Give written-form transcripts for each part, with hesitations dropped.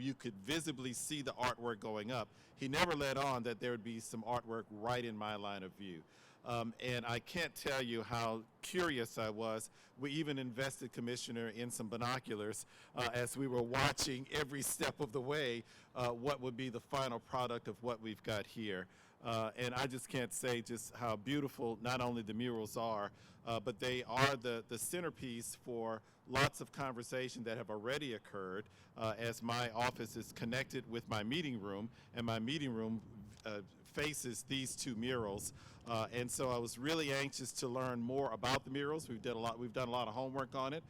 you could visibly see the artwork going up. He never let on that there would be some artwork right in my line of view. And I can't tell you how curious I was. We even invested, Commissioner, in some binoculars as we were watching every step of the way what would be the final product of what we've got here. And I just can't say just how beautiful not only the murals are, but they are the centerpiece for lots of conversation that have already occurred as my office is connected with my meeting room, and my meeting room faces these two murals. And so I was really anxious to learn more about the murals. We've done a lot of homework on it.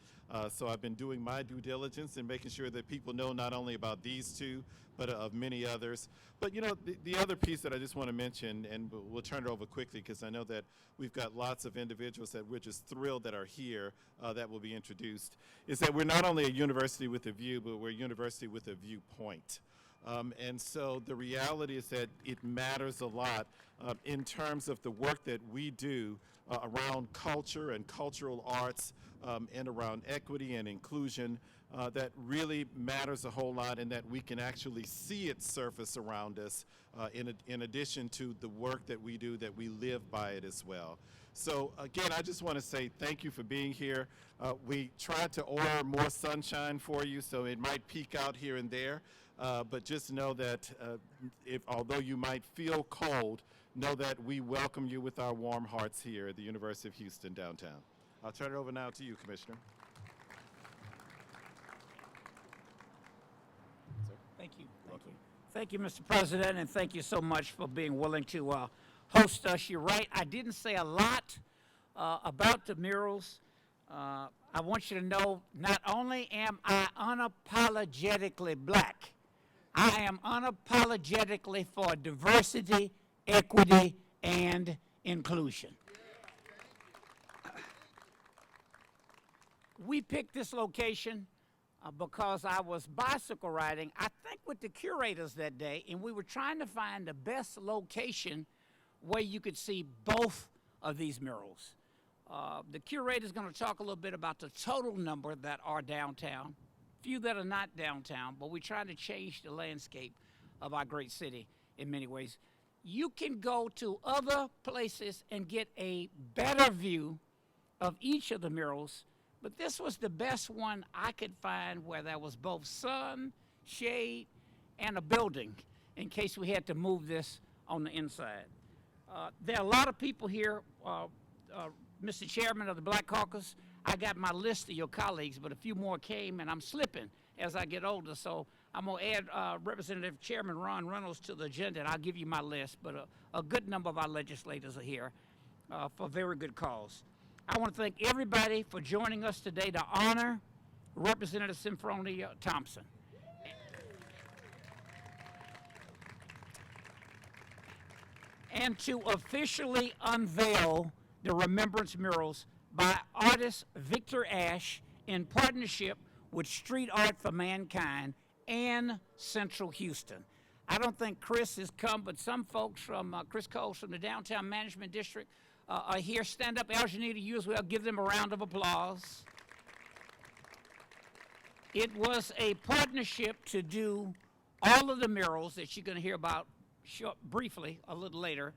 So I've been doing my due diligence and making sure that people know not only about these two, but of many others. But you know, the other piece that I just want to mention, and we'll turn it over quickly because I know that we've got lots of individuals that we're just thrilled that are here that will be introduced, is that we're not only a university with a view, but we're a university with a viewpoint. And so the reality is that it matters a lot in terms of the work that we do around culture and cultural arts and around equity and inclusion that really matters a whole lot, and that we can actually see it surface around us in addition to the work that we do, that we live by it as well. So again, I just want to say thank you for being here. We tried to order more sunshine for you, so it might peek out here and there. But just know that although you might feel cold, know that we welcome you with our warm hearts here at the University of Houston downtown. I'll turn it over now to you, Commissioner. Sir? Thank you. Thank you, Mr. President, and thank you so much for being willing to host us. You're right, I didn't say a lot about the murals. I want you to know, not only am I unapologetically black, I am unapologetically for diversity, equity, and inclusion. We picked this location because I was bicycle riding, I think with the curators that day, and we were trying to find the best location where you could see both of these murals. The curator is going to talk a little bit about the total number that are downtown, few that are not downtown, but we're trying to change the landscape of our great city in many ways. You can go to other places and get a better view of each of the murals, but this was the best one I could find where there was both sun, shade, and a building in case we had to move this on the inside. There are a lot of people here, Mr. Chairman of the Black Caucus. I got my list of your colleagues, but a few more came, and I'm slipping as I get older. So I'm going to add Representative Chairman Ron Reynolds to the agenda, and I'll give you my list. But a good number of our legislators are here for very good cause. I want to thank everybody for joining us today to honor Representative SENFRONIA Thompson. And to officially unveil the Remembrance murals by artist Victor Ashe in partnership with Street Art for Mankind and Central Houston. I don't think Chris has come, but some folks from, Chris Coles from the Downtown Management District are here. Stand up, Aljanita, you as well. Give them a round of applause. It was a partnership to do all of the murals that you're going to hear about briefly a little later.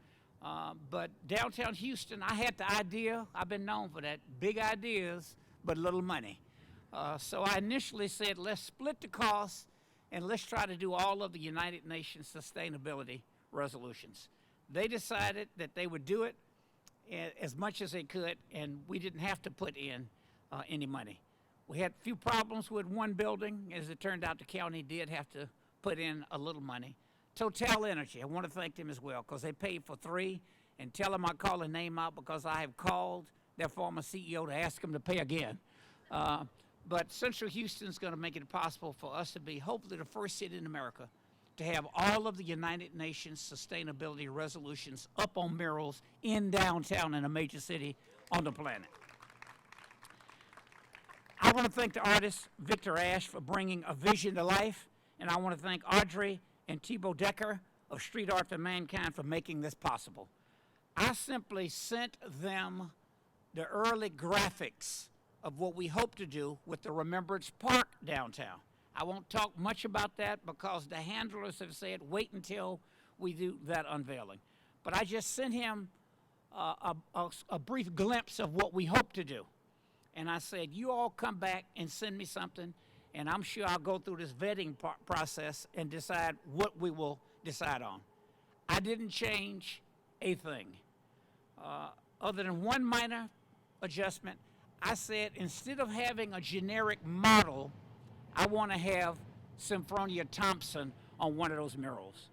But downtown Houston, I had the idea. I've been known for that. Big ideas, but little money. So I initially said, let's split the cost and let's try to do all of the United Nations sustainability resolutions. They decided that they would do it as much as they could, and we didn't have to put in any money. We had a few problems with one building. As it turned out, the county did have to put in a little money. Total Energy, I want to thank them as well, because they paid for 3, and tell them I call a name out because I have called their former CEO to ask them to pay again. But Central Houston's going to make it possible for us to be hopefully the first city in America to have all of the United Nations sustainability resolutions up on murals in downtown in a major city on the planet. I want to thank the artist Victor Ashe for bringing a vision to life, and I want to thank Audrey and THIBAULT Decker of Street Art for Mankind for making this possible. I simply sent them the early graphics of what we hope to do with the Remembrance Park downtown. I won't talk much about that because the handlers have said wait until we do that unveiling. But I just sent him a brief glimpse of what we hope to do. And I said, you all come back and send me something, and I'm sure I'll go through this vetting process and decide what we will decide on. I didn't change a thing. Other than one minor adjustment, I said instead of having a generic model, I want to have SENFRONIA THOMPSON on one of those murals.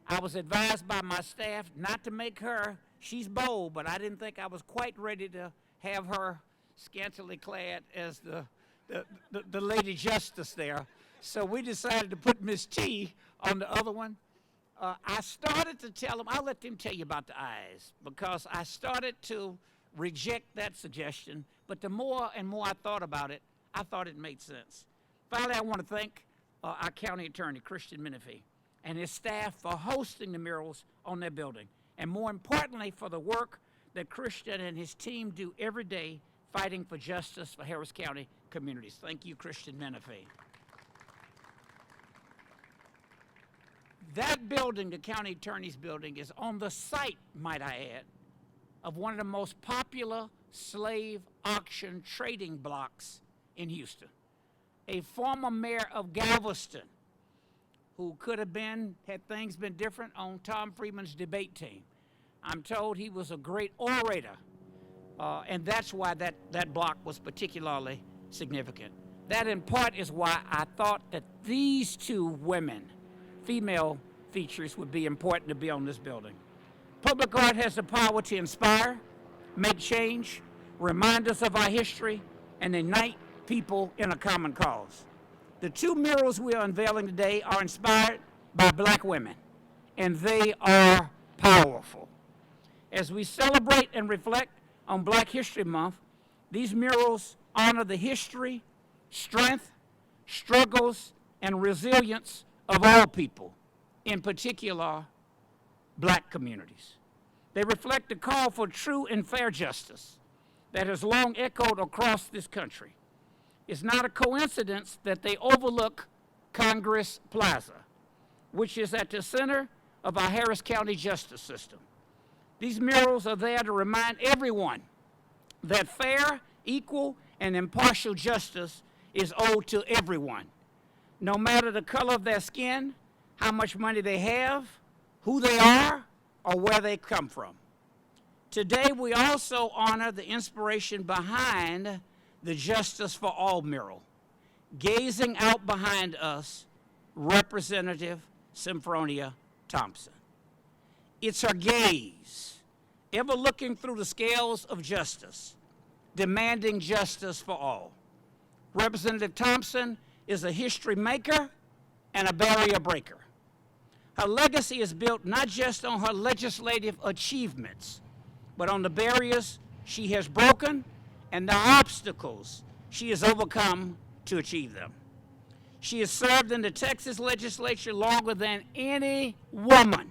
I was advised by my staff not to make her, she's bold, but I didn't think I was quite ready to have her scantily clad as the Lady Justice there. So we decided to put Miss T on the other one. I started to tell them, I'll let them tell you about the eyes, because I started to reject that suggestion, but the more and more I thought about it, I thought it made sense. Finally, I want to thank our county attorney, Christian MENEFEE, and his staff for hosting the murals on their building, and more importantly, for the work that Christian and his team do every day fighting for justice for Harris County communities. Thank you, Christian MENEFEE. That building, the county attorney's building, is on the site, might I add, of one of the most popular slave auction trading blocks in Houston. A former mayor of Galveston, who could have been, had things been different, on Tom Friedman's debate team. I'm told he was a great orator, and that's why that block was particularly significant. That in part is why I thought that these two women, female features, would be important to be on this building. Public art has the power to inspire, make change, remind us of our history, and unite people in a common cause. The two murals we are unveiling today are inspired by black women, and they are powerful. As we celebrate and reflect on Black History Month, these murals honor the history, strength, struggles, and resilience of all people, in particular, black communities. They reflect the call for true and fair justice that has long echoed across this country. It's not a coincidence that they overlook Congress Plaza, which is at the center of our Harris County justice system. These murals are there to remind everyone that fair, equal, and impartial justice is owed to everyone, no matter the color of their skin, how much money they have, who they are, or where they come from. Today, we also honor the inspiration behind the Justice for All mural. Gazing out behind us, Representative SENFRONIA Thompson. It's her gaze, ever looking through the scales of justice, demanding justice for all. Representative Thompson is a history maker and a barrier breaker. Her legacy is built not just on her legislative achievements, but on the barriers she has broken and the obstacles she has overcome to achieve them. She has served in the Texas legislature longer than any woman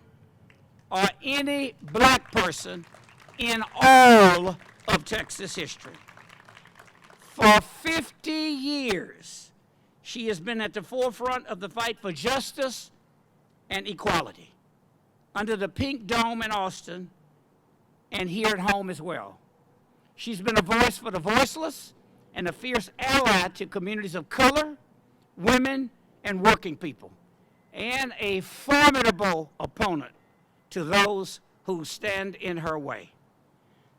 or any black person in all of Texas history. For 50 years, she has been at the forefront of the fight for justice and equality under the Pink Dome in Austin and here at home as well. She's been a voice for the voiceless and a fierce ally to communities of color, women, and working people, and a formidable opponent to those who stand in her way.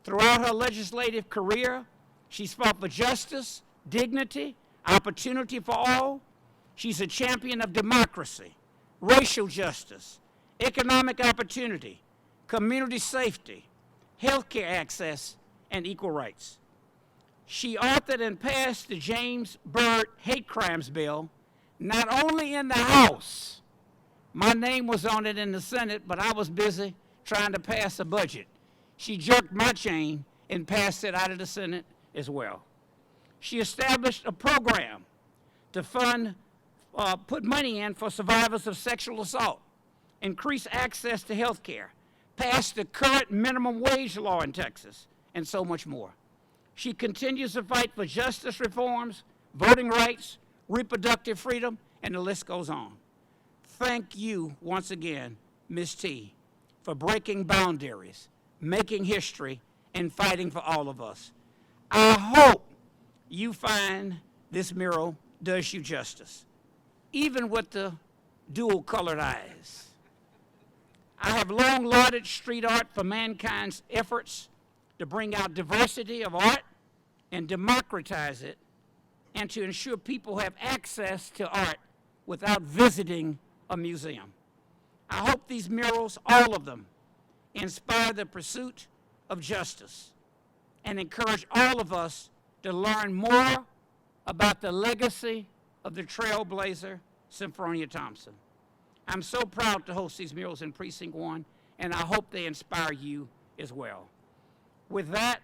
Throughout her legislative career, she's fought for justice, dignity, opportunity for all. She's a champion of democracy, racial justice, economic opportunity, community safety, healthcare access, and equal rights. She authored and passed the James Byrd hate crimes bill, not only in the House. My name was on it in the Senate, but I was busy trying to pass a budget. She jerked my chain and passed it out of the Senate as well. She established a program to put money in for survivors of sexual assault, increase access to health care, passed the current minimum wage law in Texas, and so much more. She continues to fight for justice reforms, voting rights, reproductive freedom, and the list goes on. Thank you once again, Ms. T, for breaking boundaries, making history, and fighting for all of us. I hope you find this mural does you justice, even with the dual-colored eyes. I have long lauded street art for mankind's efforts to bring out diversity of art and democratize it, and to ensure people have access to art without visiting a museum. I hope these murals, all of them, inspire the pursuit of justice and encourage all of us to learn more about the legacy of the trailblazer, SENFRONIA Thompson. I'm so proud to host these murals in Precinct 1, and I hope they inspire you as well. With that,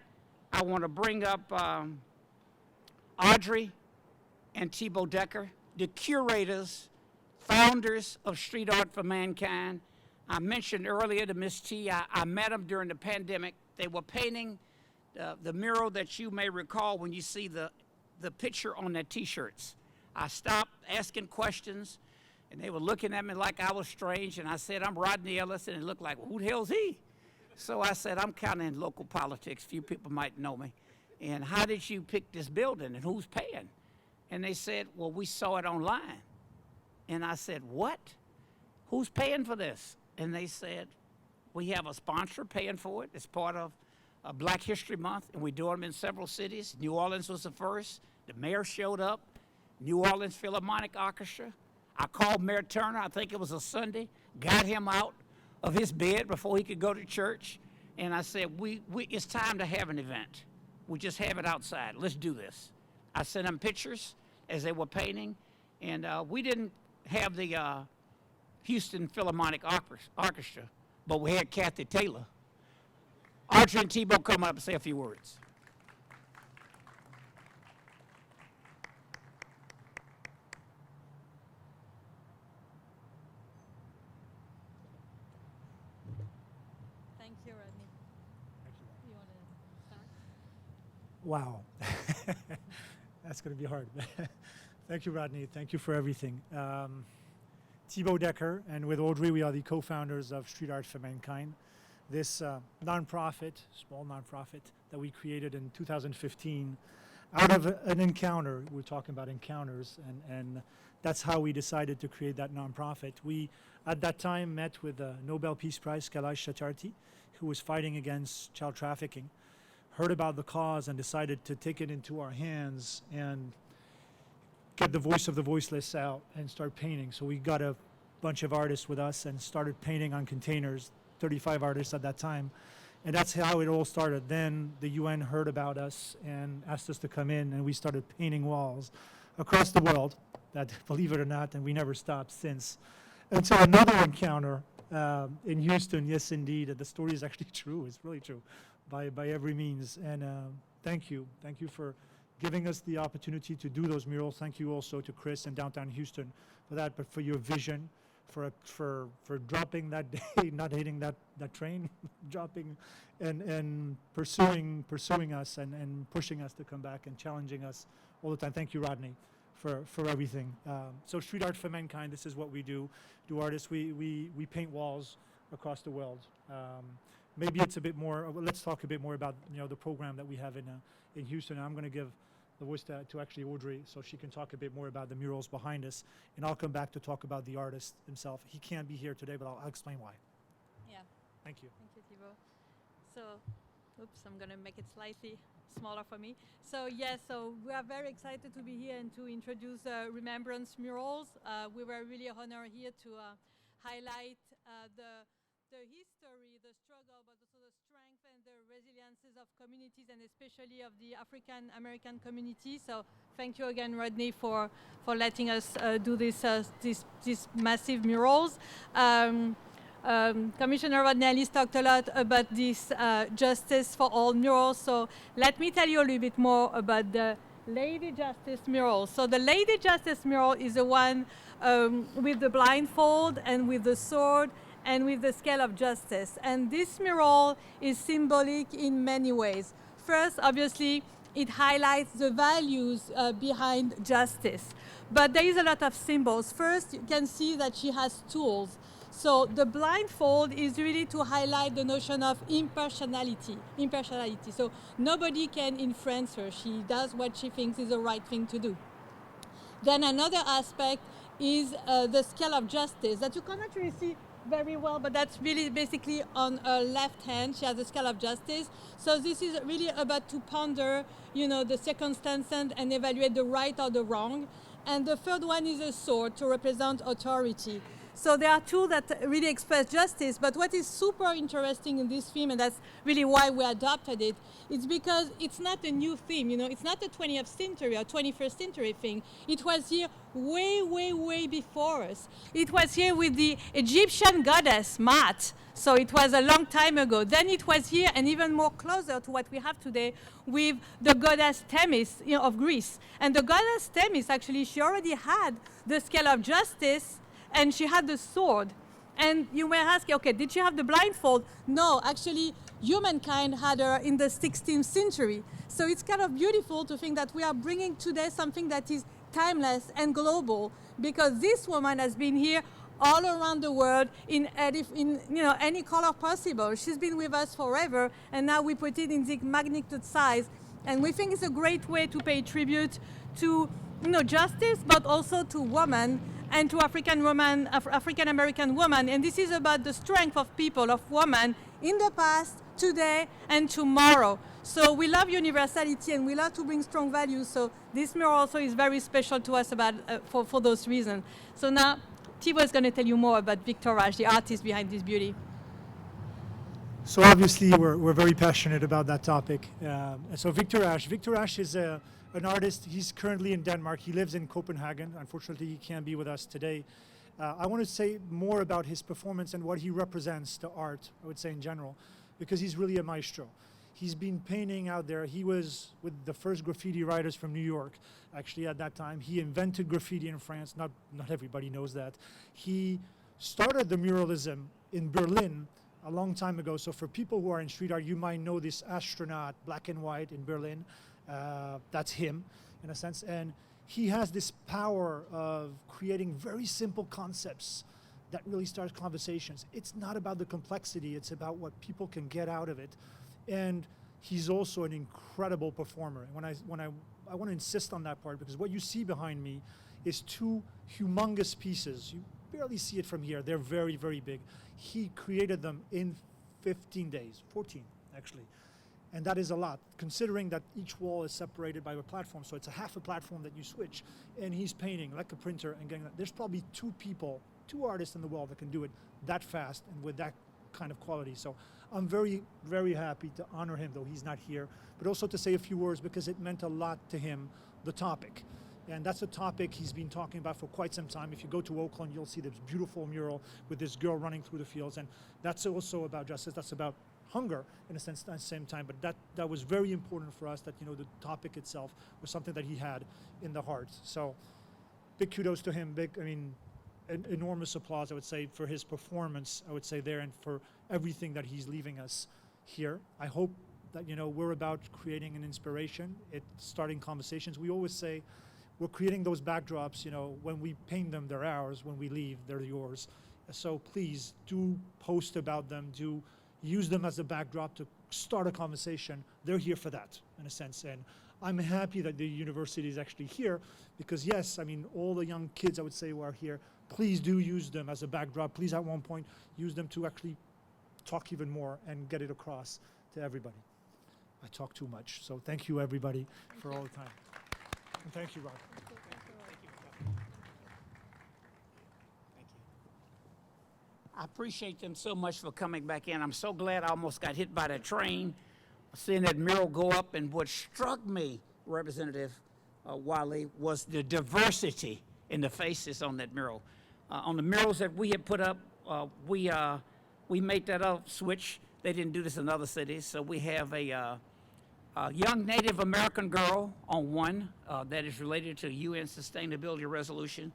I want to bring up Audrey and THIBAULT Decker, the curators, founders of Street Art for Mankind. I mentioned earlier to Ms. T, I met them during the pandemic. They were painting the mural that you may recall when you see the picture on their T-shirts. I stopped asking questions, and they were looking at me like I was strange, and I said, I'm Rodney Ellis, and it looked like, well, who the hell's he? So I said, I'm kind of in local politics. Few people might know me. And how did you pick this building, and who's paying? And they said, well, we saw it online. And I said, what? Who's paying for this? And they said, we have a sponsor paying for it. It's part of Black History Month, and we do them in several cities. New Orleans was the first. The mayor showed up. New Orleans Philharmonic Orchestra. I called Mayor Turner, I think it was a Sunday, got him out of his bed before he could go to church. And I said, it's time to have an event. We just have it outside. Let's do this. I sent them pictures as they were painting. And we didn't have the Houston Philharmonic Orchestra, but we had Kathy Taylor. Audrey and THIBAULT come up and say a few words. Thank you, Rodney. You want to start? Wow. That's going to be hard. Thank you, Rodney. Thank you for everything. THIBAULT Decker, and with Audrey, we are the co-founders of Street Art for Mankind. This nonprofit, small nonprofit that we created in 2015 out of an encounter. We're talking about encounters, and that's how we decided to create that nonprofit. We, at that time, met with the Nobel Peace Prize, Kailash Satyarthi, who was fighting against child trafficking, heard about the cause and decided to take it into our hands and get the voice of the voiceless out and start painting. So we got a bunch of artists with us and started painting on containers, 35 artists at that time. And that's how it all started. Then the UN heard about us and asked us to come in, and we started painting walls across the world, that, believe it or not, and we never stopped since. Until another encounter in Houston. Yes, indeed, the story is actually true. It's really true by every means. And thank you. Thank you for giving us the opportunity to do those murals. Thank you also to Chris and downtown Houston for that, but for your vision, for dropping that day, not hitting that train, dropping and pursuing us and pushing us to come back and challenging us all the time. Thank you, Rodney, for everything. So Street Art for Mankind, this is what we do. Artists, we paint walls across the world. Maybe it's a bit more, let's talk a bit more about the program that we have in Houston. I'm going to give the voice to actually Audrey, so she can talk a bit more about the murals behind us, and I'll come back to talk about the artist himself. He can't be here today, but I'll explain why. Yeah. Thank you. Thank you, THIBAULT. So, oops, I'm going to make it slightly smaller for me. So, yes, so we are very excited to be here and to introduce Remembrance murals. We were really honored here to highlight the history, the struggle, but also the strength and the resiliences of communities, and especially of the African American community. So thank you again, Rodney, for letting us do these massive murals. Commissioner Rodney Ellis talked a lot about this Justice for All murals. So let me tell you a little bit more about the Lady Justice mural. So the Lady Justice mural is the one with the blindfold and with the sword and with the scale of justice. And this mural is symbolic in many ways. First, obviously, it highlights the values behind justice. But there is a lot of symbols. First, you can see that she has tools. So the blindfold is really to highlight the notion of impartiality. So nobody can influence her. She does what she thinks is the right thing to do. Then another aspect is the scale of justice that you cannot really see very well, but that's really basically on her left hand. She has the scale of justice. So this is really about to ponder, the circumstances and evaluate the right or the wrong. And the third one is a sword to represent authority. So there are tools that really express justice, but what is super interesting in this theme, and that's really why we adopted it, is because it's not a new theme, it's not a 20th century or 21st century thing. It was here way, way, way before us. It was here with the Egyptian goddess Mat, so it was a long time ago. Then it was here, and even more closer to what we have today, with the goddess Themis of Greece. And the goddess Themis, actually, she already had the scale of justice, and she had the sword. And you may ask, okay, did she have the blindfold? No, actually, humankind had her in the 16th century. So it's kind of beautiful to think that we are bringing today something that is timeless and global, because this woman has been here all around the world in any color possible. She's been with us forever, and now we put it in the magnitude size. And we think it's a great way to pay tribute to justice, but also to women, and to African American women. And this is about the strength of people, of women, in the past, today, and tomorrow. So we love universality, and we love to bring strong values. So this mural also is very special to us for those reasons. So now, Thibault is going to tell you more about Victor Rash, the artist behind this beauty. So obviously, we're very passionate about that topic. So Victor Rash is an artist. He's currently in Denmark. He lives in Copenhagen. Unfortunately, he can't be with us today. I want to say more about his performance and what he represents to art, I would say in general, because he's really a maestro. He's been painting out there. He was with the first graffiti writers from New York, actually, at that time. He invented graffiti in France. Not everybody knows that. He started the muralism in Berlin a long time ago. So for people who are in street art, you might know this astronaut, black and white, in Berlin. That's him, in a sense. And he has this power of creating very simple concepts that really start conversations. It's not about the complexity, it's about what people can get out of it. And he's also an incredible performer. And I want to insist on that part, because what you see behind me is two humongous pieces. You barely see it from here. They're very, very big. He created them in 15 days, 14 actually. And that is a lot, considering that each wall is separated by a platform. So it's a half a platform that you switch. And he's painting like a printer and getting that. There's probably two artists in the world that can do it that fast and with that kind of quality. So I'm very, very happy to honor him, though he's not here, but also to say a few words because it meant a lot to him, the topic. And that's a topic he's been talking about for quite some time. If you go to Oakland, you'll see this beautiful mural with this girl running through the fields. And that's also about justice. That's about hunger, in a sense, at the same time. But that was very important for us, that, the topic itself was something that he had in the heart. So big kudos to him. Enormous applause, I would say, for his performance, I would say there, and for everything that he's leaving us here. I hope that, we're about creating an inspiration. It's starting conversations. We always say we're creating those backdrops, when we paint them, they're ours. When we leave, they're yours. So please do post about them, do use them as a backdrop to start a conversation. They're here for that, in a sense. And I'm happy that the university is actually here, because yes, all the young kids, I would say, who are here, please do use them as a backdrop. Please, at one point, use them to actually talk even more and get it across to everybody. I talk too much, so thank you, everybody, for all the time. And thank you, Rob. I appreciate them so much for coming back in. I'm so glad I almost got hit by that train, seeing that mural go up. And what struck me, Representative Wiley, was the diversity in the faces on that mural. On the murals that we had put up, we made that up switch. They didn't do this in other cities. So we have a young Native American girl on one that is related to UN Sustainability Resolution.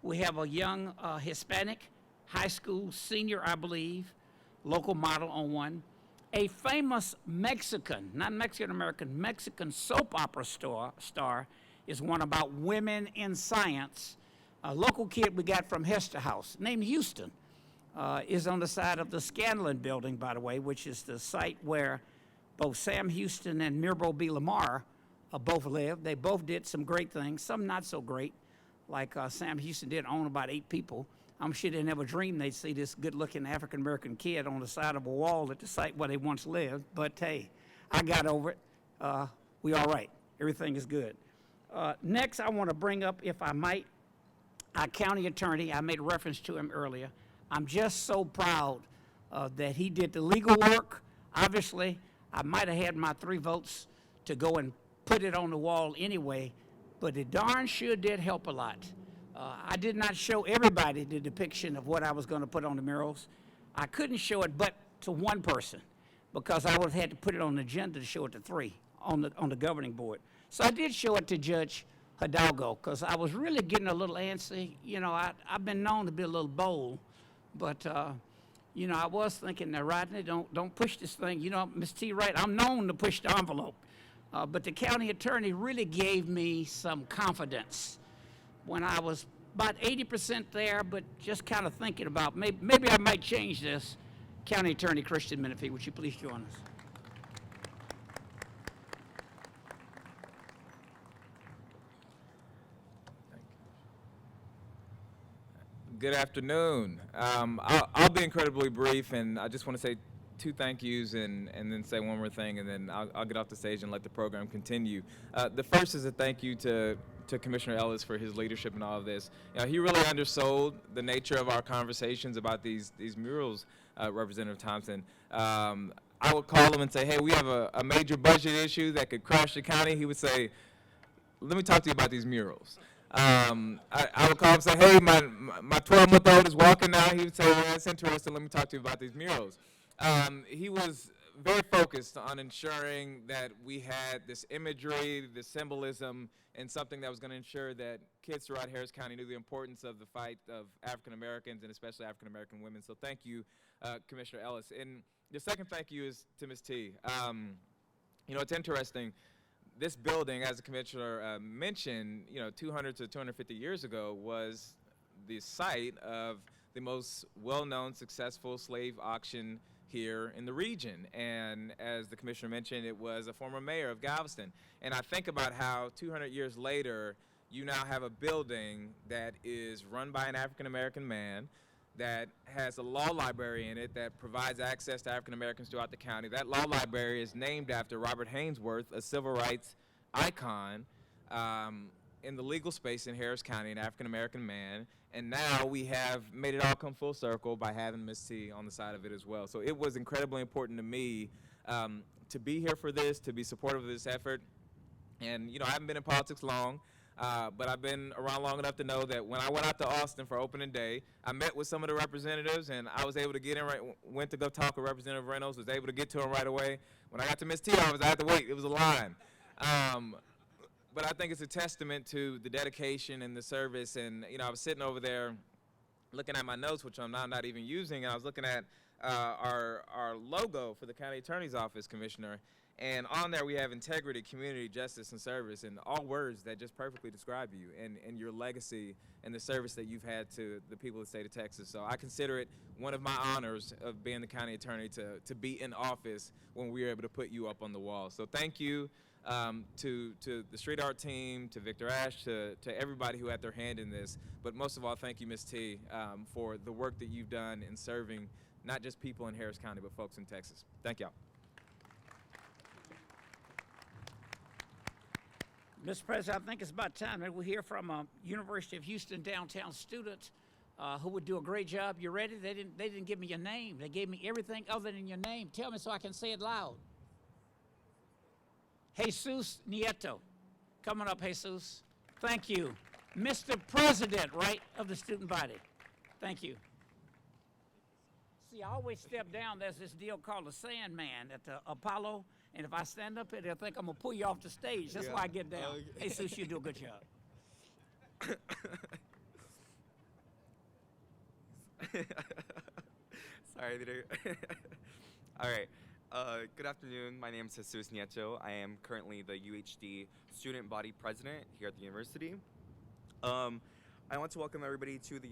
We have a young Hispanic high school senior, I believe, local model on one. A famous Mexican, not Mexican-American, Mexican soap opera star is one about women in science. A local kid we got from Hester House named Houston is on the side of the Scanlon building, by the way, which is the site where both Sam Houston and Mirbeau B. Lamar both lived. They both did some great things, some not so great, like Sam Houston did own about 8 people. I'm sure they never dreamed they'd see this good-looking African-American kid on the side of a wall at the site where they once lived. But, hey, I got over it. We all right. Everything is good. Next, I want to bring up, if I might, our county attorney. I made reference to him earlier. I'm just so proud that he did the legal work. Obviously, I might have had my 3 votes to go and put it on the wall anyway, but it darn sure did help a lot. I did not show everybody the depiction of what I was going to put on the murals. I couldn't show it but to one person because I would have had to put it on the agenda to show it to 3 on the governing board. So I did show it to Judge Hidalgo because I was really getting a little antsy. You know, I've been known to be a little bold, but you know, I was thinking, now, Rodney, don't push this thing. You know, Ms. T. Wright, I'm known to push the envelope. But the county attorney really gave me some confidence when I was about 80% there, but just kind of thinking about maybe I might change this. County Attorney Christian Menefee, would you please join us? Good afternoon. I'll be incredibly brief, and I just want to say 2 thank yous and then say one more thing, and then I'll get off the stage and let the program continue. The first is a thank you to Commissioner Ellis for his leadership in all of this. You know, he really undersold the nature of our conversations about these murals, Representative Thompson. I would call him and say, hey, we have a major budget issue that could crash the county. He would say, let me talk to you about these murals. I would call him and say, hey, my 12-month-old is walking now. He would say, well, that's interesting. Let me talk to you about these murals. He was very focused on ensuring that we had this imagery, this symbolism, and something that was going to ensure that kids throughout Harris County knew the importance of the fight of African Americans and especially African American women. So thank you, Commissioner Ellis. And the second thank you is to Ms. T. You know, it's interesting. This building, as the commissioner mentioned, you know, 200 to 250 years ago was the site of the most well-known successful slave auction here in the region. And as the commissioner mentioned, it was a former mayor of Galveston. And I think about how 200 years later, you now have a building that is run by an African-American man, that has a law library in it that provides access to African Americans throughout the county. That law library is named after Robert Hainsworth, a civil rights icon in the legal space in Harris County, an African American man. And now we have made it all come full circle by having Ms. T on the side of it as well. So it was incredibly important to me to be here for this, to be supportive of this effort. And, you know, I haven't been in politics long, but I've been around long enough to know that when I went out to Austin for opening day, I met with some of the representatives, and I was able to get in went to go talk with Representative Reynolds, was able to get to him right away. When I got to Ms. T, I had to wait. It was a line. But I think it's a testament to the dedication and the service. And, you know, I was sitting over there looking at my notes, which I'm now not even using, and I was looking at our logo for the county attorney's office, Commissioner. And on there we have integrity, community, justice, and service, and all words that just perfectly describe you and your legacy and the service that you've had to the people of the state of Texas. So I consider it one of my honors of being the county attorney to be in office when we were able to put you up on the wall. So thank you to the street art team, to Victor Ash, to everybody who had their hand in this. But most of all, thank you, Ms. T, for the work that you've done in serving not just people in Harris County, but folks in Texas. Thank y'all. Mr. President, I think it's about time that we hear from a University of Houston downtown student who would do a great job. You ready? They didn't give me your name. They gave me everything other than your name. Tell me so I can say it loud. Jesus Nieto. Coming up, Jesus. Thank you. Mr. President, right, of the student body. Thank you. See, I always step down. There's this deal called the Sandman at the Apollo. And if I stand up here, they'll think I'm going to pull you off the stage. That's why I get down. Hey, Jesus, you do a good job. Sorry. All right. Good afternoon. My name is Jesus Nieto. I am currently the UHD student body president here at the university. I want to welcome everybody to the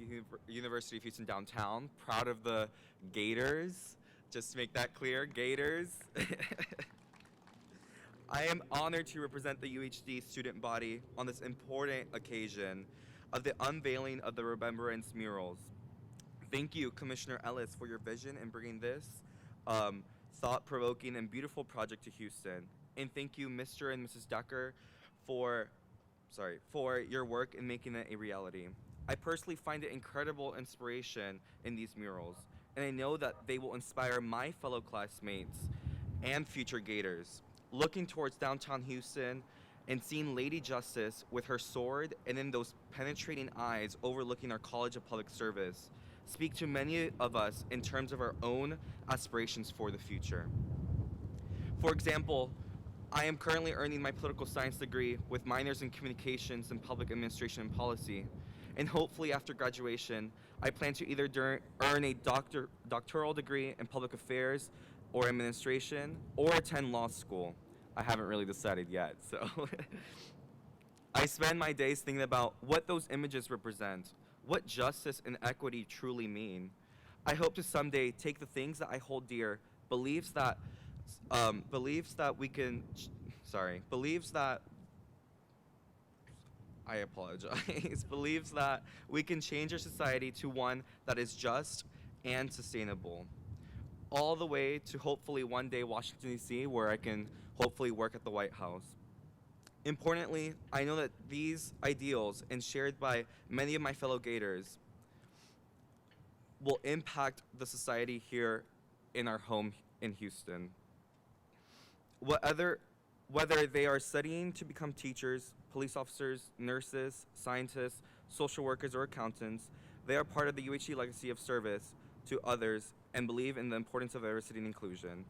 University of Houston downtown. Proud of the Gators. Just to make that clear, Gators. I am honored to represent the UHD student body on this important occasion of the unveiling of the Remembrance murals. Thank you, Commissioner Ellis, for your vision in bringing this thought-provoking and beautiful project to Houston. And thank you, Mr. and Mrs. Decker, for your work in making it a reality. I personally find it incredible inspiration in these murals, and I know that they will inspire my fellow classmates and future Gators. Looking towards downtown Houston and seeing Lady Justice with her sword and then those penetrating eyes overlooking our College of Public Service speak to many of us in terms of our own aspirations for the future. For example, I am currently earning my political science degree with minors in communications and public administration and policy. And hopefully after graduation, I plan to either earn a doctoral degree in public affairs or administration or attend law school. I haven't really decided yet, so. I spend my days thinking about what those images represent, what justice and equity truly mean. I hope to someday take the things that I hold dear, believes that we can change our society to one that is just and sustainable. All the way to hopefully one day Washington, D.C., where I can hopefully work at the White House. Importantly, I know that these ideals, and shared by many of my fellow Gators, will impact the society here in our home in Houston. Whether they are studying to become teachers, police officers, nurses, scientists, social workers, or accountants, they are part of the UHD legacy of service to others and believe in the importance of diversity and inclusion.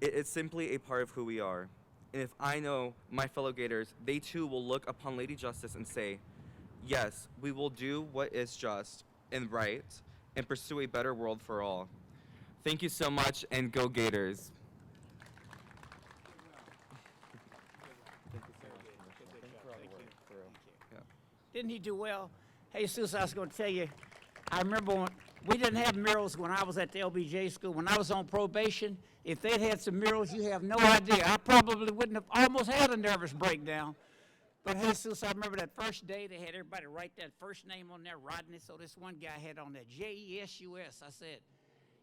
It is simply a part of who we are. And if I know my fellow Gators, they too will look upon Lady Justice and say, yes, we will do what is just and right and pursue a better world for all. Thank you so much, and go Gators. Didn't he do well? Hey, Susan, I was going to tell you, I remember when we didn't have murals when I was at the LBJ school. When I was on probation, if they'd had some murals, you have no idea. I probably wouldn't have almost had a nervous breakdown. But Jesus, I remember that first day they had everybody write that first name on there, Rodney. So this one guy had on there, J-E-S-U-S. I said,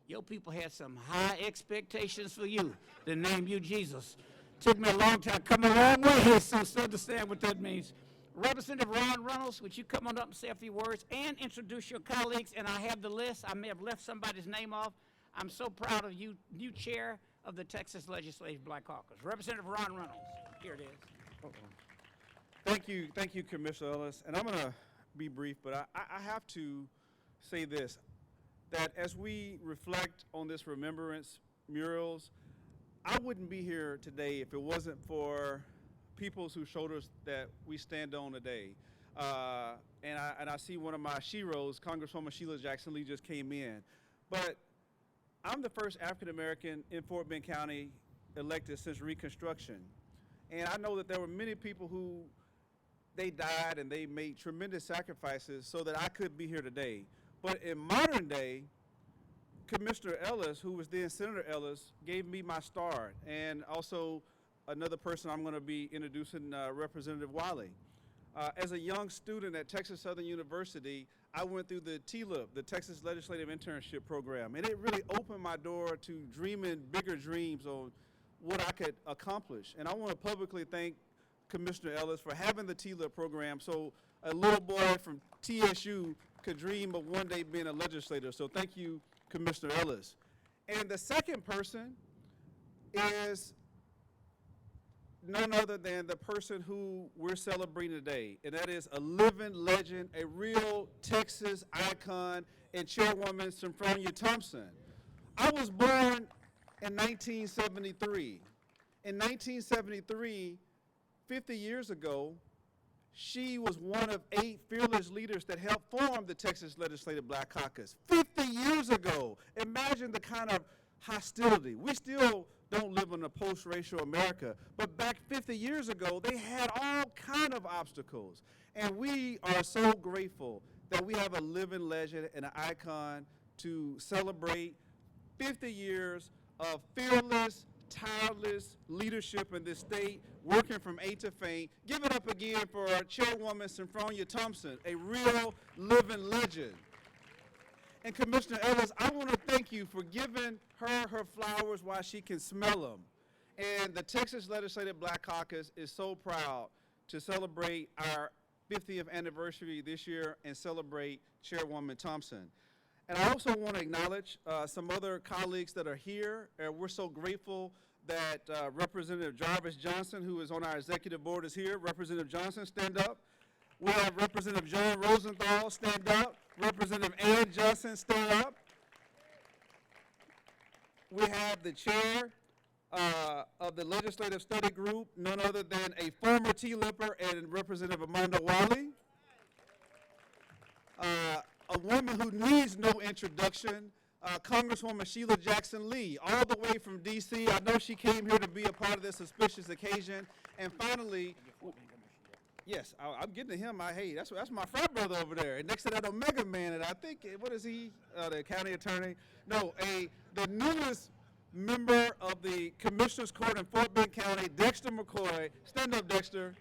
your people had some high expectations for you to name you Jesus. Took me a long time, come a long way, Jesus, to understand what that means. Representative Ron Reynolds, would you come on up and say a few words and introduce your colleagues? And I have the list. I may have left somebody's name off. I'm so proud of you, new chair of the Texas Legislative Black Caucus. Representative Ron Reynolds, here it is. Thank you, Commissioner Ellis. And I'm going to be brief, but I have to say this, that as we reflect on this Remembrance murals, I wouldn't be here today if it wasn't for people's whose shoulders that we stand on today. And I see one of my sheroes, Congresswoman Sheila Jackson Lee, just came in. But I'm the first African American in Fort Bend County elected since Reconstruction. And I know that there were many people who they died and they made tremendous sacrifices so that I could be here today. But in modern day, Commissioner Ellis, who was then Senator Ellis, gave me my start. And also another person I'm going to be introducing, Representative Wiley. As a young student at Texas Southern University, I went through the TLIP, the Texas Legislative Internship Program, and it really opened my door to dreaming bigger dreams on what I could accomplish. And I want to publicly thank Commissioner Ellis for having the TLIP program so a little boy from TSU could dream of one day being a legislator. So thank you, Commissioner Ellis. And the second person is none other than the person who we're celebrating today, and that is a living legend, a real Texas icon, and Chairwoman SENFRONIA Thompson. I was born in 1973. In 1973, 50 years ago, she was one of 8 fearless leaders that helped form the Texas Legislative Black Caucus. 50 years ago. Imagine the kind of hostility. We still don't live in a post-racial America, but back 50 years ago, they had all kind of obstacles. And we are so grateful that we have a living legend and an icon to celebrate 50 years of fearless, tireless leadership in this state, working from A to faint. Give it up again for our chairwoman, SENFRONIA Thompson, a real living legend. And Commissioner Ellis, I want to thank you for giving her flowers while she can smell them. And the Texas Legislative Black Caucus is so proud to celebrate our 50th anniversary this year and celebrate Chairwoman Thompson. And I also want to acknowledge some other colleagues that are here. We're so grateful that Representative Jarvis Johnson, who is on our executive board, is here. Representative Johnson, stand up. We have Representative John Rosenthal, stand up. Representative Ann Johnson, stand up. We have the chair of the Legislative Study Group, none other than a former T-Lipper and Representative Amanda Wiley. A woman who needs no introduction, Congresswoman SHEILA Jackson Lee, all the way from D.C. I know she came here to be a part of this auspicious occasion. And finally, yes, I'm getting to him. Hey, that's my frat brother over there. And next to that, Omega Man, and I think, what is he, the county attorney? No, the newest member of the Commissioner's Court in Fort Bend County, Dexter McCoy. Stand up, Dexter.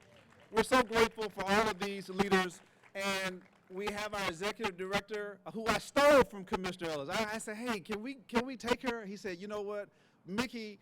We're so grateful for all of these leaders. And we have our executive director, who I stole from Commissioner Ellis. I said, hey, can we take her? He said, you know what, Mickey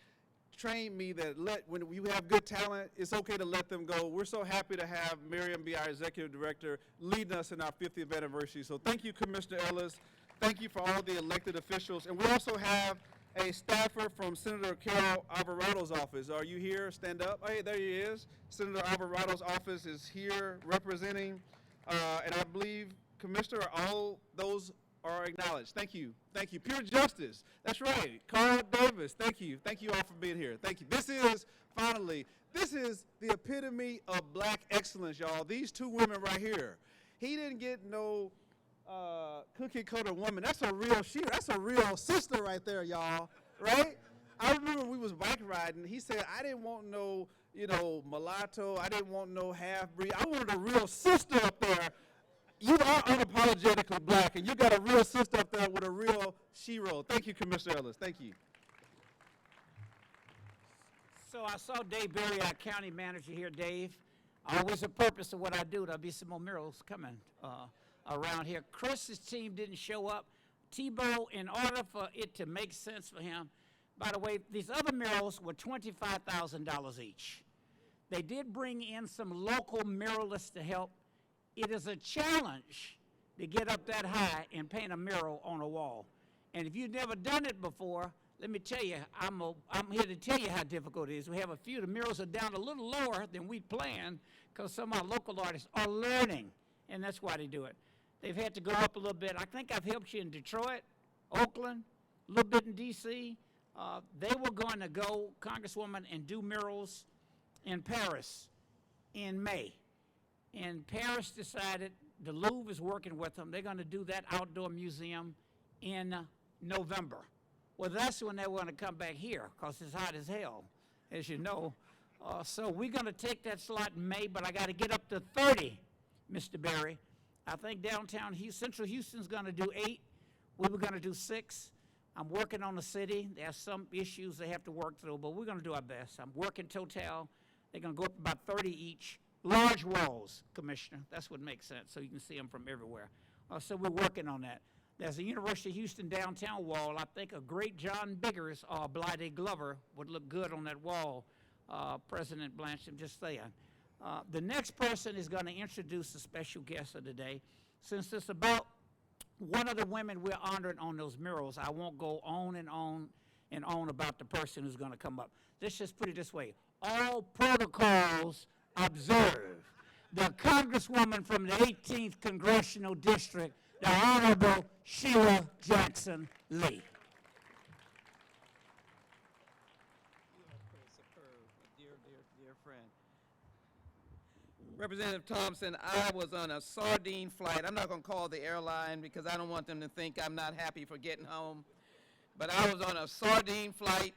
trained me that when you have good talent, it's okay to let them go. We're so happy to have Miriam be our executive director, leading us in our 50th anniversary. So thank you, Commissioner Ellis. Thank you for all the elected officials. And we also have a staffer from Senator Carol Alvarado's office. Are you here? Stand up. Hey, there he is. Senator Alvarado's office is here representing. And I believe, Commissioner, all those are acknowledged. Thank you. Thank you. Pure Justice. That's right. Carl Davis. Thank you. Thank you all for being here. Thank you. This is the epitome of black excellence, y'all. These two women right here. He didn't get no cookie cutter woman. That's a real sister right there, y'all. Right? I remember we was bike riding. He said, I didn't want no, mulatto. I didn't want no half-breed. I wanted a real sister up there. You are unapologetically black, and you got a real sister up there with a real she-ro. Thank you, Commissioner Ellis. Thank you. So I saw Dave Berry, our county manager here. Dave, always a purpose of what I do. There'll be some more murals coming around here. Chris's team didn't show up. THIBAULT, in order for it to make sense for him, by the way, these other murals were $25,000 each. They did bring in some local muralists to help. It is a challenge to get up that high and paint a mural on a wall. And if you've never done it before, let me tell you, I'm here to tell you how difficult it is. We have a few. The murals are down a little lower than we planned because some of our local artists are learning, and that's why they do it. They've had to go up a little bit. I think I've helped you in Detroit, Oakland, a little bit in D.C. They were going to go, Congresswoman, and do murals in Paris in May. And Paris decided, the Louvre is working with them, they're going to do that outdoor museum in November. Well, that's when they want to come back here, because it's hot as hell, as you know. So we're going to take that slot in May, but I got to get up to 30, Mr. Berry. I think downtown Central Houston's going to do 8. We were going to do 6. I'm working on the city. There's some issues they have to work through, but we're going to do our best. I'm working Total. They're going to go up about 30 each. Large walls, Commissioner. That's what makes sense, so you can see them from everywhere. So we're working on that. There's a University of Houston downtown wall. I think a great John Biggers or Blythe Glover would look good on that wall, President Blanchard, just saying. The next person is going to introduce the special guest of the day. Since it's about one of the women we're honoring on those murals, I won't go on and on and on about the person who's going to come up. Let's just put it this way. All protocols observed. The Congresswoman from the 18th Congressional District, the Honorable SHEILA Jackson Lee. Dear friend. Representative Thompson, I was on a sardine flight. I'm not going to call the airline because I don't want them to think I'm not happy for getting home. but I was on a sardine flight,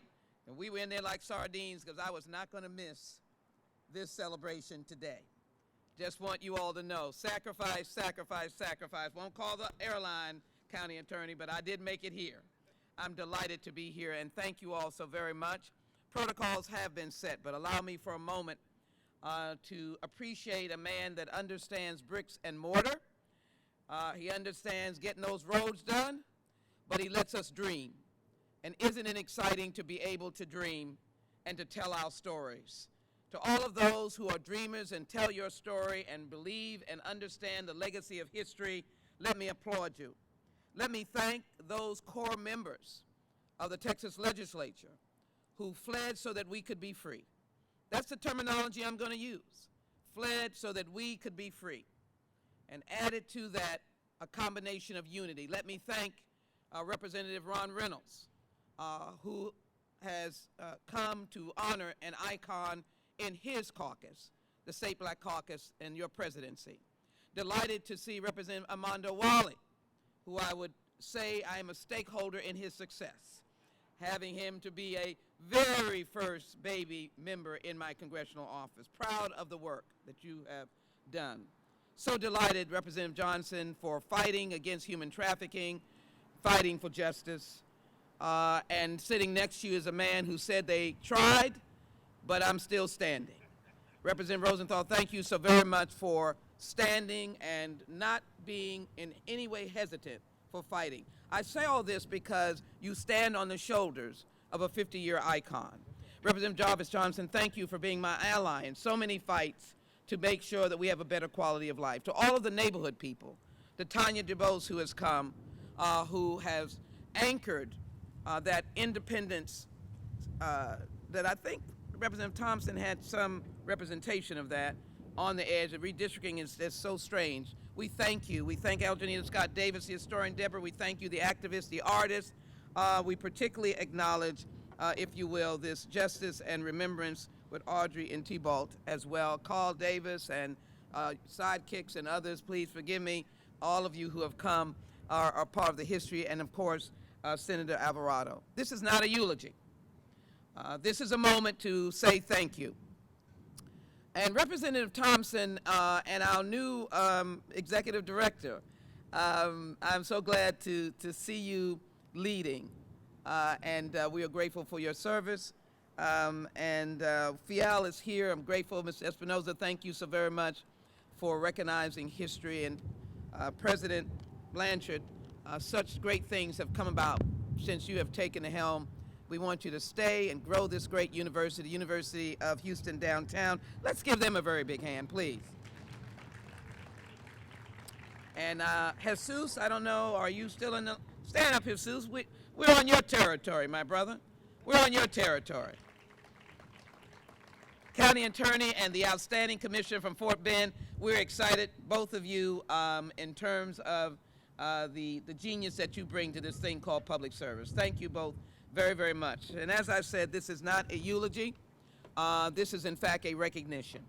and we were in there like sardines because I was not going to miss this celebration today. Just want you all to know, sacrifice, sacrifice, sacrifice. Won't call the airline county attorney, but I did make it here. I'm delighted to be here, and thank you all so very much. Protocols have been set, but allow me for a moment to appreciate a man that understands bricks and mortar. He understands getting those roads done, but he lets us dream. And isn't it exciting to be able to dream and to tell our stories? To all of those who are dreamers and tell your story and believe and understand the legacy of history, let me applaud you. Let me thank those core members of the Texas legislature who fled so that we could be free. That's the terminology I'm going to use. Fled so that we could be free. And added to that a combination of unity. Let me thank Representative Ron Reynolds, who has come to honor an icon in his caucus, the State Black Caucus, and your presidency. Delighted to see Representative Armando Wally, who I would say I am a stakeholder in his success, having him to be a very first baby member in my congressional office. Proud of the work that you have done. So delighted, Representative Johnson, for fighting against human trafficking, fighting for justice, and sitting next to you is a man who said they tried, but I'm still standing. Representative Rosenthal, thank you so very much for standing and not being in any way hesitant for fighting. I say all this because you stand on the shoulders of a 50-year icon. Representative Jarvis Johnson, thank you for being my ally in so many fights to make sure that we have a better quality of life. To all of the neighborhood people, to Tanya DuBose who has come, who has anchored that independence that I think Representative Thompson had some representation of that on the edge. The redistricting is so strange. We thank you. We thank Aljanita Scott Davis, the historian Deborah. We thank you, the activists, the artists. We particularly acknowledge, if you will, this justice and remembrance with Audrey and THIBAULT as well. Carl Davis and sidekicks and others, please forgive me. All of you who have come are part of the history, and of course, Senator Alvarado. This is not a eulogy. This is a moment to say thank you. And Representative Thompson and our new executive director, I'm so glad to see you leading, and we are grateful for your service. Fial is here. I'm grateful. Mr. Espinoza, thank you so very much for recognizing history. And President Blanchard, such great things have come about since you have taken the helm. We want you to stay and grow this great university, University of Houston downtown. Let's give them a very big hand, please. And Jesus, I don't know, are you still in the, stand up, Jesus. We're on your territory, my brother. We're on your territory. County Attorney and the outstanding commissioner from Fort Bend, we're excited, both of you, in terms of the genius that you bring to this thing called public service. Thank you both very, very much. And as I said, this is not a eulogy. This is, in fact, a recognition.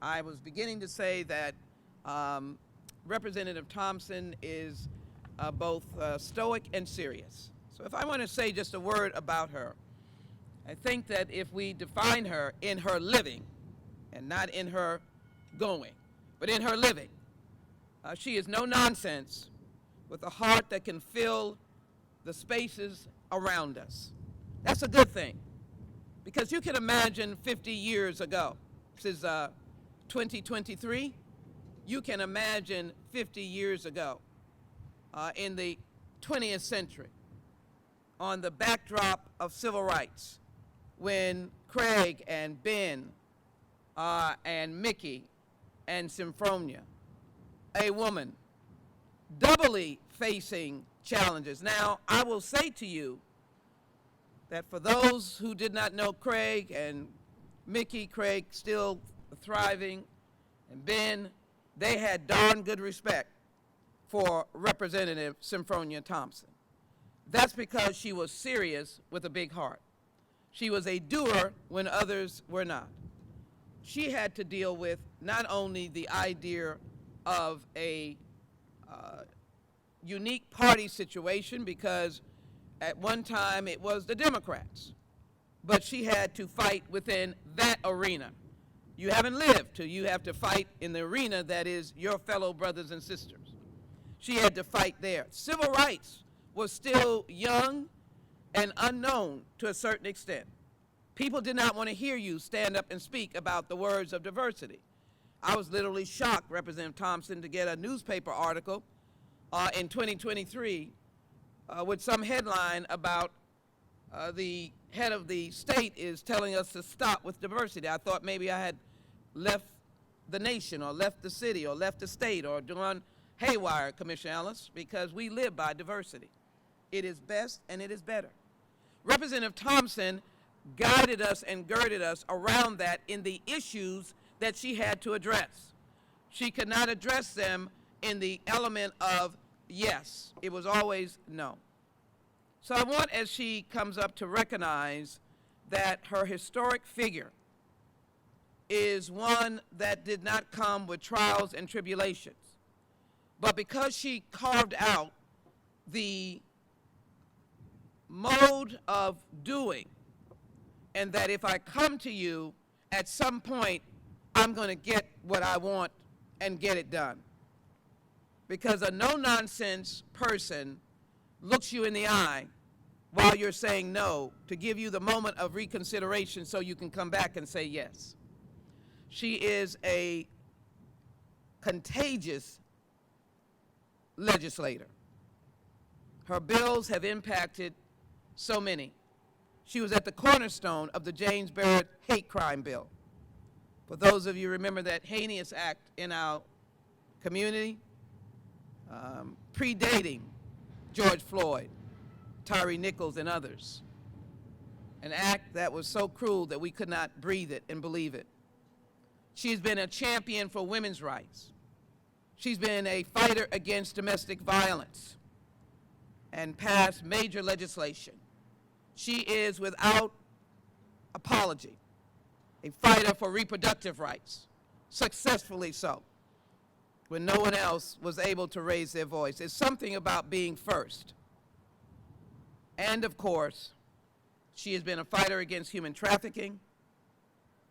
I was beginning to say that Representative Thompson is both stoic and serious. So if I want to say just a word about her, I think that if we define her in her living, and not in her going, but in her living, she is no nonsense with a heart that can fill the spaces around us. That's a good thing, because you can imagine 50 years ago, this is 2023, you can imagine 50 years ago in the 20th century on the backdrop of civil rights when Craig and Ben and Mickey and Senfronia, a woman doubly facing challenges. Now, I will say to you that for those who did not know Craig and Mickey, Craig still thriving, and Ben, they had darn good respect for Representative Senfronia Thompson. That's because she was serious with a big heart. She was a doer when others were not. She had to deal with not only the idea of a unique party situation, because At one time, it was the Democrats, but she had to fight within that arena. You haven't lived till you have to fight in the arena that is your fellow brothers and sisters. She had to fight there. Civil rights was still young and unknown to a certain extent. People did not want to hear you stand up and speak about the words of diversity. I was literally shocked, Representative Thompson, to get a newspaper article in 2023 with some headline about the head of the state is telling us to stop with diversity. I thought maybe I had left the nation or left the city or left the state or gone haywire, Commissioner Ellis, because we live by diversity. It is best and it is better. Representative Thompson guided us and girded us around that in the issues that she had to address. She could not address them in the element of yes. It was always no. So I want, as she comes up, to recognize that her historic figure is one that did not come with trials and tribulations. But because she carved out the mode of doing, and that if I come to you at some point, I'm going to get what I want and get it done. Because a no-nonsense person looks you in the eye while you're saying no to give you the moment of reconsideration so you can come back and say yes. She is a contagious legislator. Her bills have impacted so many. She was at the cornerstone of the James Barrett hate crime bill. For those of you who remember that heinous act in our community, predating George Floyd, Tyree Nichols, and others. An act that was so cruel that we could not breathe it and believe it. She's been a champion for women's rights. She's been a fighter against domestic violence and passed major legislation. She is, without apology, a fighter for reproductive rights, successfully so, when no one else was able to raise their voice. It's something about being first. And of course, she has been a fighter against human trafficking,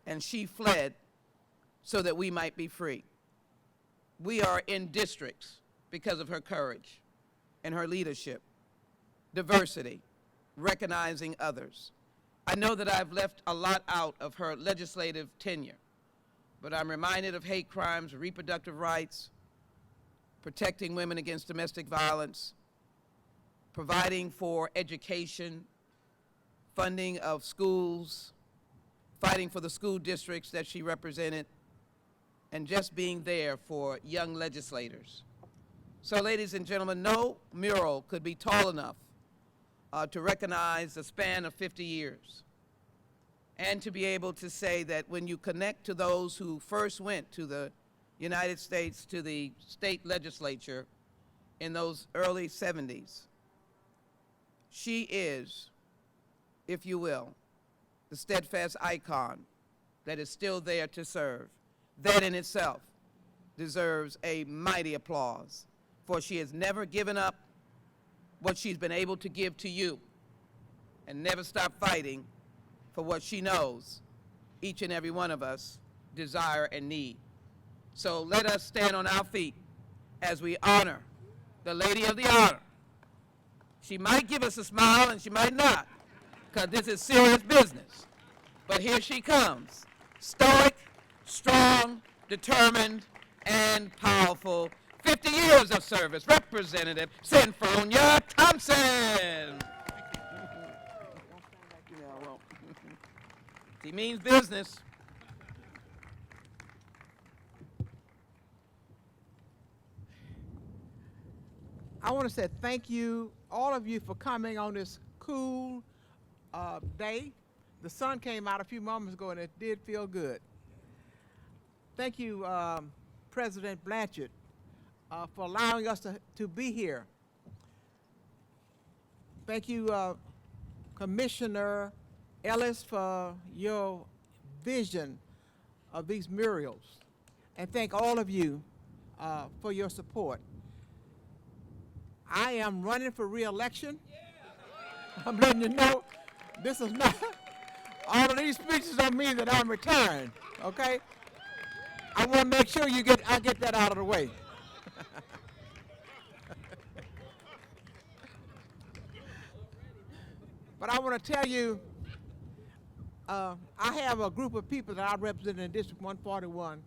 and she fled so that we might be free. We are in districts because of her courage and her leadership, diversity, recognizing others. I know that I've left a lot out of her legislative tenure, but I'm reminded of hate crimes, reproductive rights, protecting women against domestic violence, providing for education, funding of schools, fighting for the school districts that she represented, and just being there for young legislators. So, ladies and gentlemen, no mural could be tall enough to recognize the span of 50 years and to be able to say that when you connect to those who first went to the United States, to the state legislature in those early 70s, she is, if you will, the steadfast icon that is still there to serve. That in itself deserves a mighty applause, for she has never given up what she's been able to give to you and never stopped fighting for what she knows each and every one of us desire and need. So let us stand on our feet as we honor the Lady of the Honor. She might give us a smile and she might not, because this is serious business. But here she comes, stoic, strong, determined, and powerful. 50 years of service, Representative SENFRONIA Thompson. He means business. I want to say thank you, all of you, for coming on this cool day. The sun came out a few moments ago and it did feel good. Thank you, President Blanchard, for allowing us to be here. Thank you, Commissioner Ellis, for your vision of these murals. And thank all of you for your support. I am running for re-election. I'm letting you know this is not, all of these speeches don't mean that I'm retiring, okay? I want to make sure I get that out of the way. But I want to tell you, I have a group of people that I represent in District 141.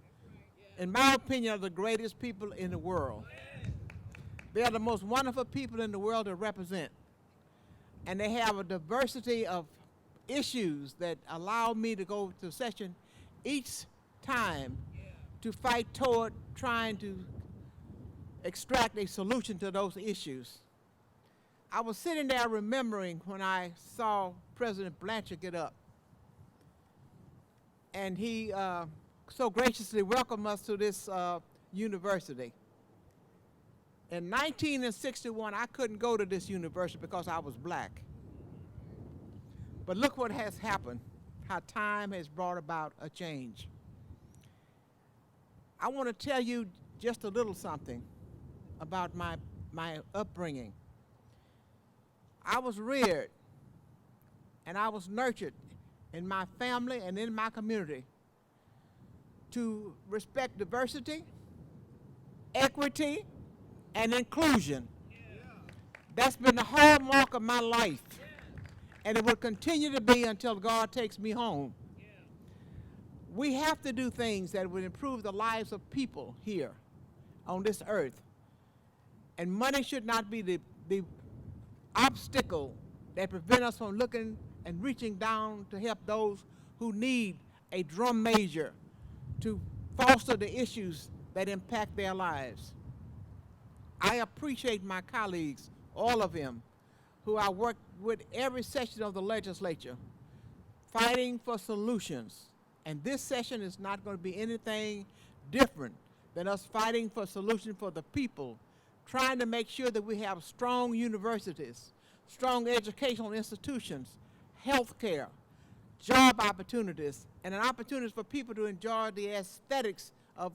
In my opinion, are the greatest people in the world. They are the most wonderful people in the world to represent. And they have a diversity of issues that allow me to go to session each time to fight toward trying to extract a solution to those issues. I was sitting there remembering when I saw President Blanchard get up, and he so graciously welcomed us to this university. In 1961, I couldn't go to this university because I was black. But look what has happened, how time has brought about a change. I want to tell you just a little something about my upbringing. I was reared and I was nurtured in my family and in my community to respect diversity, equity, and inclusion. That's been the hallmark of my life, and it will continue to be until God takes me home. We have to do things that would improve the lives of people here on this earth, and money should not be the obstacle that prevent us from looking and reaching down to help those who need a drum major to foster the issues that impact their lives. I appreciate my colleagues, all of them, who I work with every session of the legislature, fighting for solutions. And this session is not going to be anything different than us fighting for solutions for the people, trying to make sure that we have strong universities, strong educational institutions, health care, job opportunities, and an opportunity for people to enjoy the aesthetics of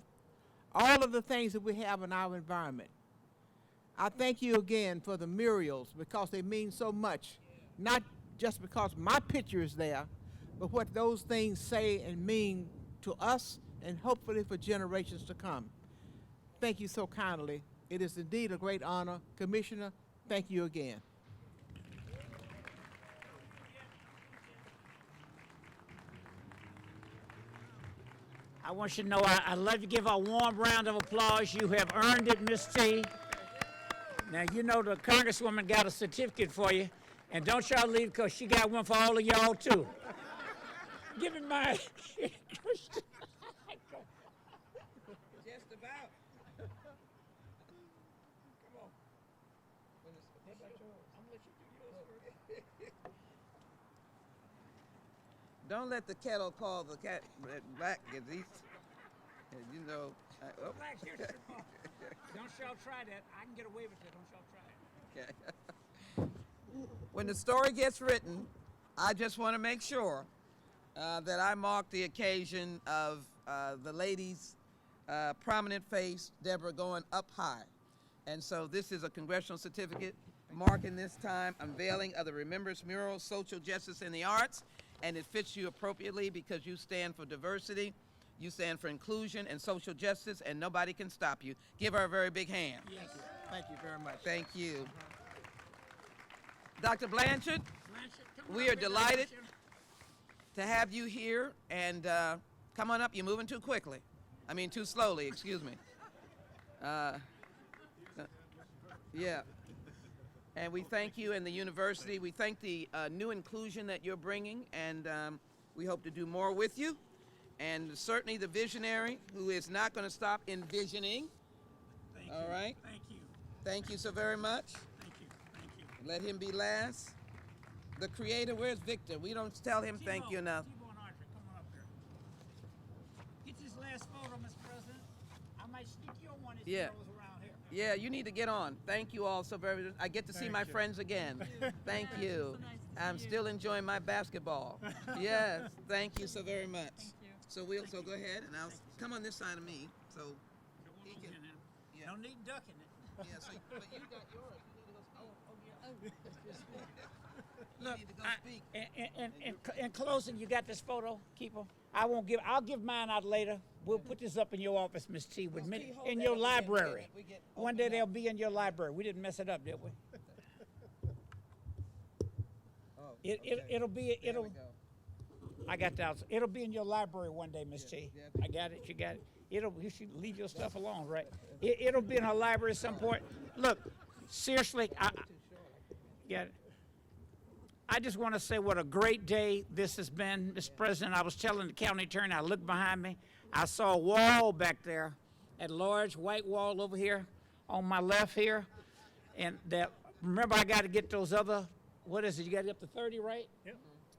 all of the things that we have in our environment. I thank you again for the murals because they mean so much, not just because my picture is there, but what those things say and mean to us and hopefully for generations to come. Thank you so kindly. It is indeed a great honor. Commissioner, thank you again. I want you to know I love to give her a warm round of applause. You have earned it, Miss T. Now, you know the Congresswoman got a certificate for you, and don't y'all leave because she got one for all of y'all, too. Give me mine. Just about. Come on. What about yours? I'm gonna let you do yours first. Don't let the kettle call the cat black, because he's, you know. Black, here's your phone. Don't y'all try that. I can get away with it. Don't y'all try it. Okay. When the story gets written, I just want to make sure that I mark the occasion of the lady's prominent face, Deborah, going up high. And so this is a congressional certificate marking this time, unveiling of the Remembrance Mural, Social Justice in the Arts, and it fits you appropriately because you stand for diversity, you stand for inclusion and social justice, and nobody can stop you. Give her a very big hand. Yes. Thank you very much. Thank you. Dr. Blanchard, we are delighted to have you here, and come on up. You're moving too quickly. I mean, too slowly, excuse me. Yeah. And we thank you and the university. We thank the new inclusion that you're bringing, and we hope to do more with you. And certainly the visionary who is not going to stop envisioning. Thank you. All right. Thank you. Thank you so very much. Thank you. Thank you. Let him be last. The creator, where's Victor? We don't tell him thank you enough. T-Bone and Audrey, come on up here. Get this last photo, Mr. President. I might sneak you on one if Yeah. you was around here. Yeah, you need to get on. Thank you all so very much. I get to see my friends again. Thank you. So nice to see I'm you. still enjoying my basketball. Yes, thank you so very much. Thank you. So go ahead and I'll come on this side of me. So he can, yeah. No need ducking it. Yeah, so but you got yours. You need to go. Oh yeah. Look, need to go speak. in closing, you got this photo, Keeper? I'll give mine out later. We'll put this up in your office, Miss T, with Well, many, T, hold in that your up again. library. We get One day opened they'll up. be in your library. We didn't mess it up, did we? Oh, It'll be, there it'll, we go. I got that. It'll be in your library one day, Miss T. yeah. I got it. You got it. You should leave your stuff alone, right? It'll be in her library at some point. Look, seriously, got it. I just want to say what a great day this has been, Mr. President. I was telling the county attorney, I looked behind me, I saw a wall back there, a large white wall over here on my left here, and that. Remember, I got to get those other. What is it? You got to get up to 30, right? Yep.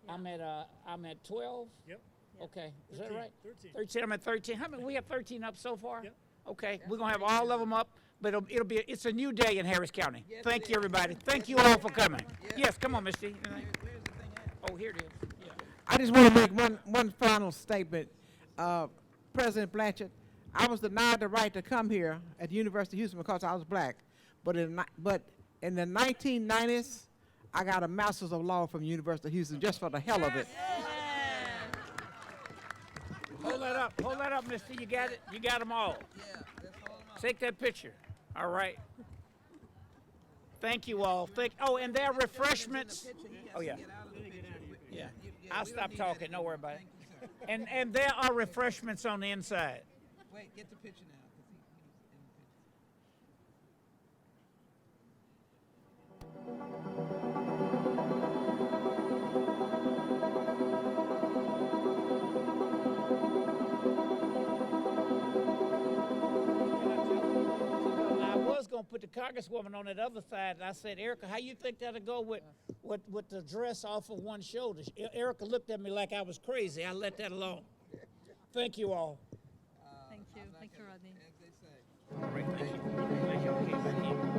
I'm at 12. Yep. Okay, is that 13, right? 13. 13. I'm at 13. How many? We have 13 up so far. Yep. Okay, we're gonna have all of them up, but it's a new day in Harris County. Yes, Thank it you, is. everybody. Thank Yes, you it all is. for coming. Yes. Yes, come on, Miss T. Where's the thing at? Oh, here it is. Yeah. I just want to make one final statement. President Blanchard, I was denied the right to come here at the University of Houston because I was black. But in the 1990s, I got a Master's of Law from the University of Houston just for the hell of it. Hold that up, Miss T. You got it. You got them all. Yeah, let's hold 'em up. Take that picture. All right. Thank you all. And there are refreshments. Oh yeah. Yeah. I'll stop talking. Don't worry about it. And there are refreshments on the inside. Wait, get the picture now. 'Cause he's in the picture. I was gonna put the Congresswoman on that other side, and I said, Erica, how you think that'll go with the dress off of one shoulder? Erica looked at me like I was crazy. I let that alone. Thank you all. Thank you. Thank you, Rodney. As they say. All right, thank you. Glad y'all came back in.